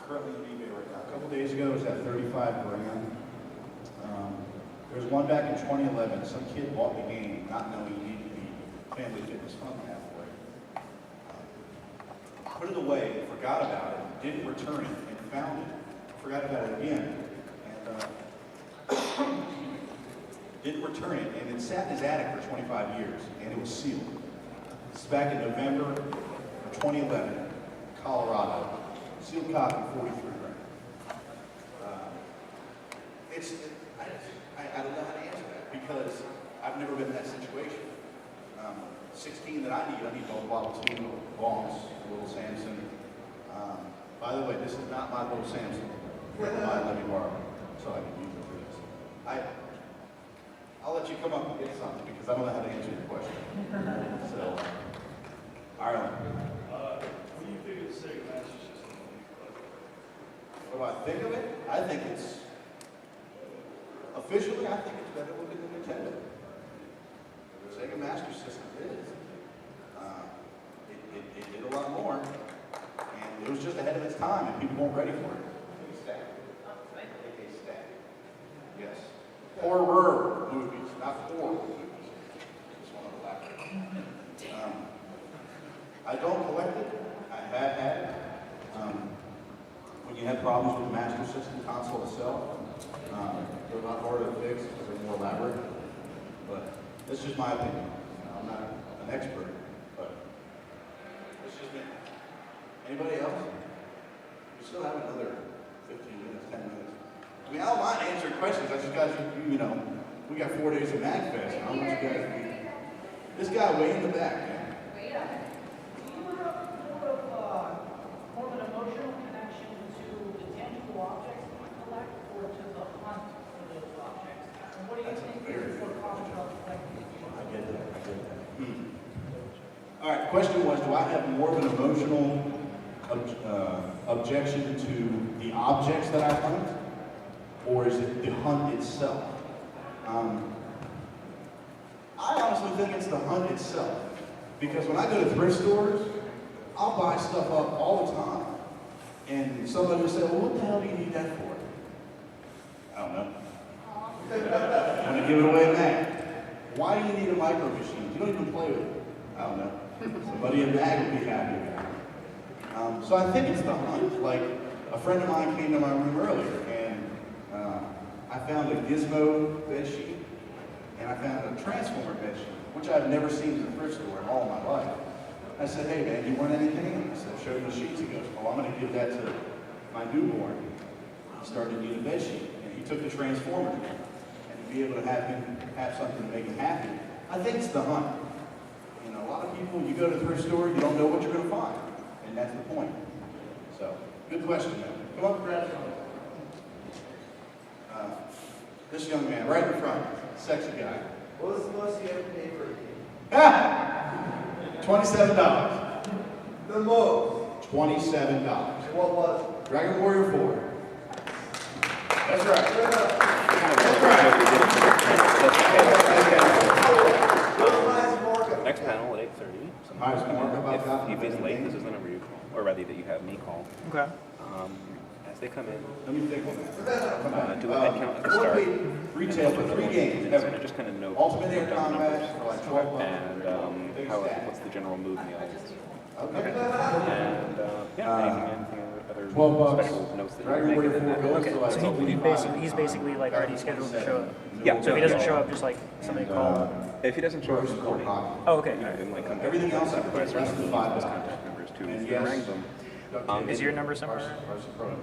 currently on eBay right now. A couple days ago, it was at 35 grand. There was one back in 2011. Some kid bought the game not knowing he needed the Family Fitness Fund halfway. Put it away, forgot about it, didn't return it, and found it. Forgot about it again, and didn't return it, and it sat in his attic for 25 years, and it was sealed. This is back in November of 2011, Colorado. Sealed copy, 43 grand. I don't know how to answer that because I've never been in that situation. 16 that I need both Model 2, Bongs, little Samson. By the way, this is not my little Samson. Let me borrow it so I can use it for this. I'll let you come up and get something because I don't know how to answer your question. So, Ireland. What do you think of the Sega Master System? What do I think of it? I think it's, officially, I think it's better looking than Nintendo. The Sega Master System is. It did a lot more, and it was just ahead of its time, and people weren't ready for it. It's stack. It's stack. Yes. Horror movies, not horror movies. Just want to elaborate. I don't collect it. I have had it. When you have problems with the Master System console itself, they're a lot harder to fix because they're more elaborate. But this is my opinion. I'm not an expert, but this is me. Anybody else? We still have another 15 minutes, 10 minutes. I mean, I don't mind answering questions. I just got you know, we got 4 days of MAGFest. I want you guys to be. This guy way in the back, man. Do you have more of an emotional connection to the tangible objects that you collect or to the hunt for those objects? And what do you think is more common about collecting? I get that. All right, question was, do I have more of an emotional objection to the objects that I hunt, or is it the hunt itself? I honestly think it's the hunt itself, because when I go to thrift stores, I'll buy stuff up all the time, and somebody will say, well, what the hell do you need that for? I don't know. I'm going to give it away now. Why do you need a micro machine? You don't even play with it. I don't know. Somebody in MAG would be happy about it. So I think it's the hunt. Like, a friend of mine came to my room earlier, and I found a Gizmo bed sheet, and I found a Transformer bed sheet, which I've never seen in a thrift store in all my life. I said, hey man, you want anything? He said, show him the sheets. He goes, well, I'm going to give that to my newborn. He started to need a bed sheet, and he took the Transformer to him, and to be able to have him have something to make him happy. I think it's the hunt. You know, a lot of people, you go to the thrift store, you don't know what you're going to find, and that's the point. So, good question, man. Come up, grab something. This young man, right in front, sexy guy. What was the most you ever paid for a game? $27. The most. $27. What was it? Dragon Warrior 4. That's right. Next panel at 8:30. Highest markup I've got. If he's late, this is the number you call, or rather that you have me call. Okay. As they come in, Let me think on that. do a head count at the start. Retail for 3 games ever. And just kind of note Ultimate Air down the Combat numbers. for like 12 bucks. And what's the general mood in the audience? Okay. And anything other 12 bucks. special notes that you Dragon make Warrior of 4 that. goes Okay, to like so he's basically like already scheduled to show up. Yeah. So if he doesn't show up, just like somebody call. If he doesn't show up, just call me. Oh, okay. You know, then like come Everything else I supervisor, less than his $5. contact numbers too. And If you yes, ring them. Is your number somewhere?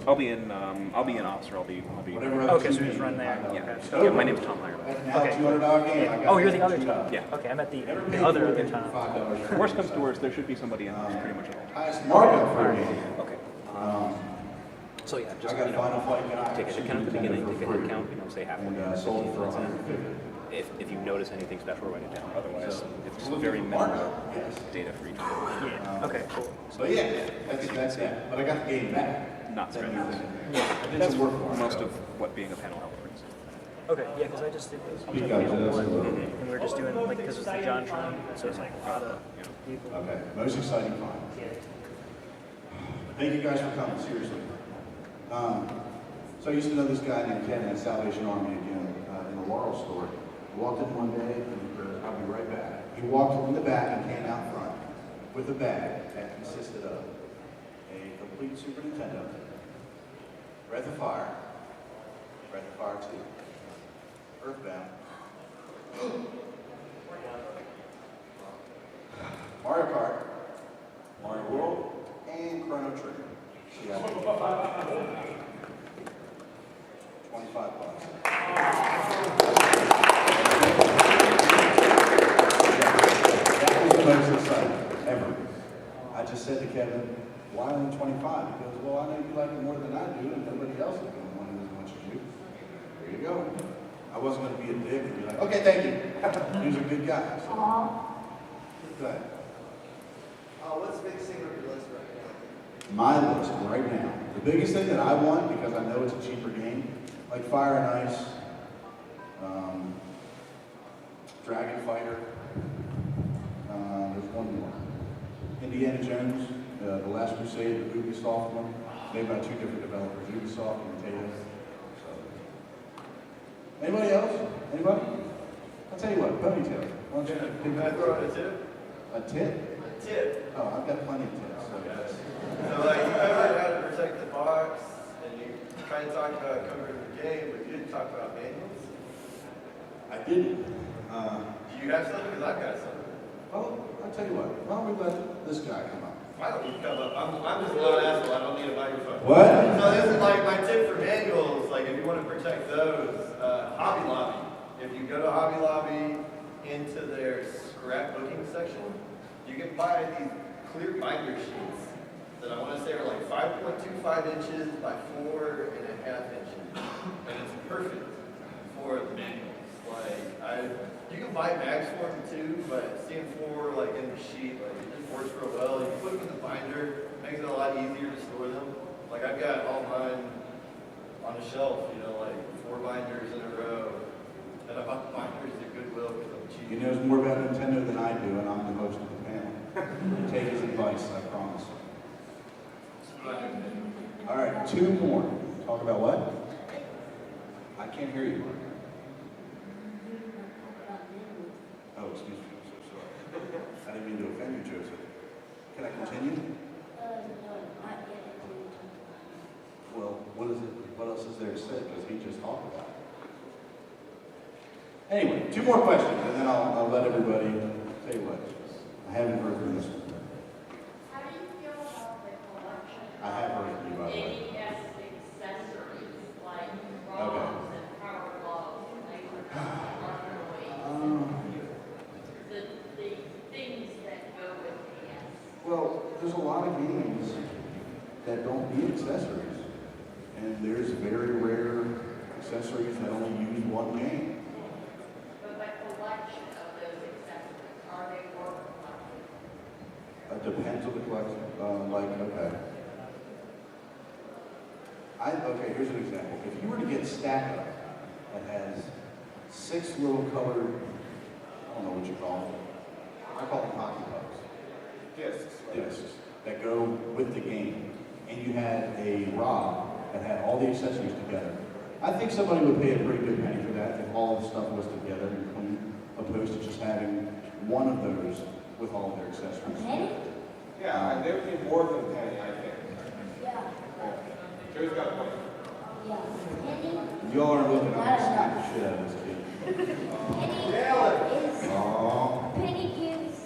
I'll be in officer. I'll be. Okay, so just run there. Yeah. Yeah. My name's Tom Hyler. That's now Okay. $200 game. I got Oh, you're the other $2. Tom. Yeah. Okay, I'm at the other Tom. $5. Worst comes to worst, there should be somebody in this pretty much at all. Highest markup for a game. Okay. So yeah, just I got Final Fight guy. take a head count at the beginning, take a head count, say halfway And in, sold it for 15 minutes in. $150. If you notice anything special, write it down. Otherwise, So, it's look very at the minimal markup, yes. data for each. Yeah. Okay, cool. So yeah, that's that. But I got the game back. Not That strenuous. means I did That's some work for it. most of what being a panel helper is. Okay, yeah, because I just did this. Speak up, Jess. And we were just doing, like, because it's the JonTron, so it's like a lot of people. Okay, most exciting find. Thank you guys for coming, seriously. So I used to know this guy named Kevin at Salvation Army again, in the Laurel store. I walked in one day and he goes, "I'll be right back." He walked in the back and came out front with a bag that consisted of a complete Super Nintendo, Breath of Fire 2, Earthbound, Mario Kart, Mario World, and Chrono Trigger. See how 25 bucks. That was the most exciting ever. I just said to Kevin, "Why only 25? He goes, "Well, I know you like it more than I do, and nobody else is going to want it as much as you." There you go. I wasn't going to be a dick and be like, "Okay, thank you." He was a good guy. So. Go ahead. What's the biggest thing on your list right now? My list right now. The biggest thing that I want, because I know it's a cheaper game, like Fire and Ice, Dragon Fighter, there's one more. Indiana Jones, The Last Crusade, the Ubisoft one, made by 2 different developers, Ubisoft and Taylor. So. Anybody else? Anybody? I'll tell you what, Ponytail. Why don't you Can I throw out a tip? a tip? A tip. Oh, I've got plenty of tips. So Okay. So like you covered how to protect the box, and you kind of talked about covering the game, but you didn't talk about manuals. I didn't. Do you have something? Because I've got something. Well, I'll tell you what. Why don't we let this guy come up? Why don't you come up? I'm just a little asshole. I don't need a microphone. What? So this is like my tip for manuals. Like if you want to protect those, Hobby Lobby. If you go to Hobby Lobby into their scrapbooking section, you can buy these clear binder sheets that I want to say are like 5.25 inches by 4.5 inches, and it's perfect for the manuals. Like you can buy bags for them too, but seeing 4 like in the sheet, like it just works real well. You put them in the binder, makes it a lot easier to store them. Like I've got all mine on the shelf, you know, like 4 binders in a row. And I bought the binders at Goodwill because I'm cheap. He knows more about Nintendo than I do, and I'm the host of the panel. Take his advice, I promise. All right, 2 more. Talk about what? I can't hear you. Oh, excuse me. I'm so sorry. I didn't mean to offend you, Joseph. Can I continue? Well, what is it? What else is there to say? Because he just talked about it. Anyway, 2 more questions, and then I'll let everybody tell you what. I haven't heard from this one. How do you feel about the collection? I have heard from you, by the way. NES accessories like ROMs and power gloves and laser the things that go with NES. Well, there's a lot of games that don't need accessories, and there's very rare accessories that only use one game. But the collection of those accessories, are they worth collecting? It depends on the collection. Okay, here's an example. If you were to get Stack Up that has 6 little colored, I don't know what you call them. I call them hockey pucks. Discs that go with the game. And you had a rod that had all the accessories together. I think somebody would pay a pretty good penny for that if all the stuff was together and clean, opposed to just having one of those with all of their accessories. Yeah, they would be more than a penny, I think. Yeah. Joe's got a point. Yeah. Y'all are looking at the smack the shit out of this kid. Penny gives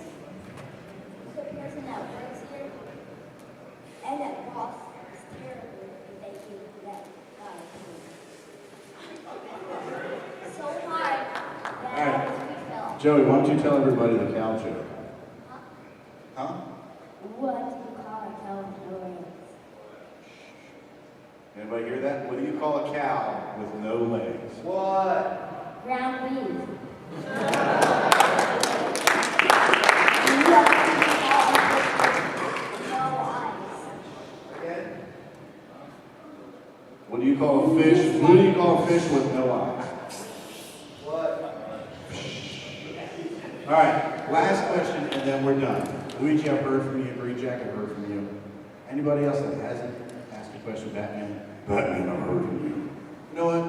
the person that works here, and that boss is terrible if they give that guy so hard that we fell. Joey, why don't you tell everybody the cow joke? Huh? What do you call a cow with no legs? Anybody hear that? What do you call a cow with no legs? What? Ground beef. Again? What do you call a fish? Who do you call a fish with no eyes? What? All right, last question, and then we're done. Luigi, I've heard from you. Green Jack, I've heard from you. Anybody else that hasn't asked a question, Batman? Batman, I'm heard from you. You know what?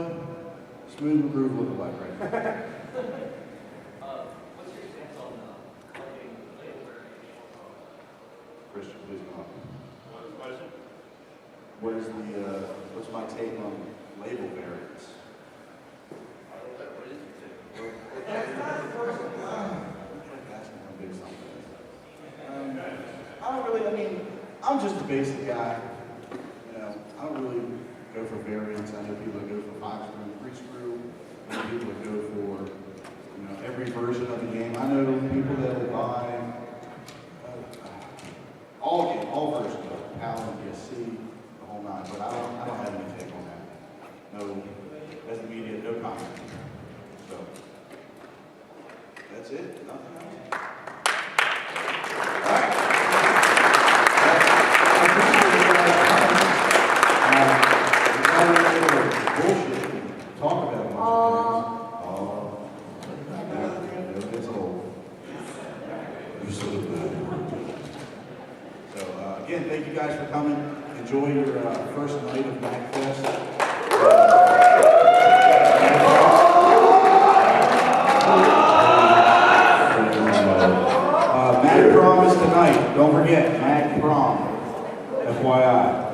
Smooth and groove look alike right now. What's your stance on collecting label variants? Christian, please come up. What is the question? What is what's my take on label variants? I don't really, I mean, I'm just a basic guy. You know, I don't really go for variants. I know people that go for 5-screw, 3-screw. I know people that go for, you know, every version of the game. I know people that will buy all versions of it, PAL and PSC, the whole nine. But I don't have any take on that. No, as a media, no comment. So that's it. Nothing else. All right. Bullshit. Talk about a bunch of things. It gets old. You're so bad. So again, thank you guys for coming. Enjoy your first night of MAGFest. Mag Prom is tonight. Don't forget, Mag Prom. FYI.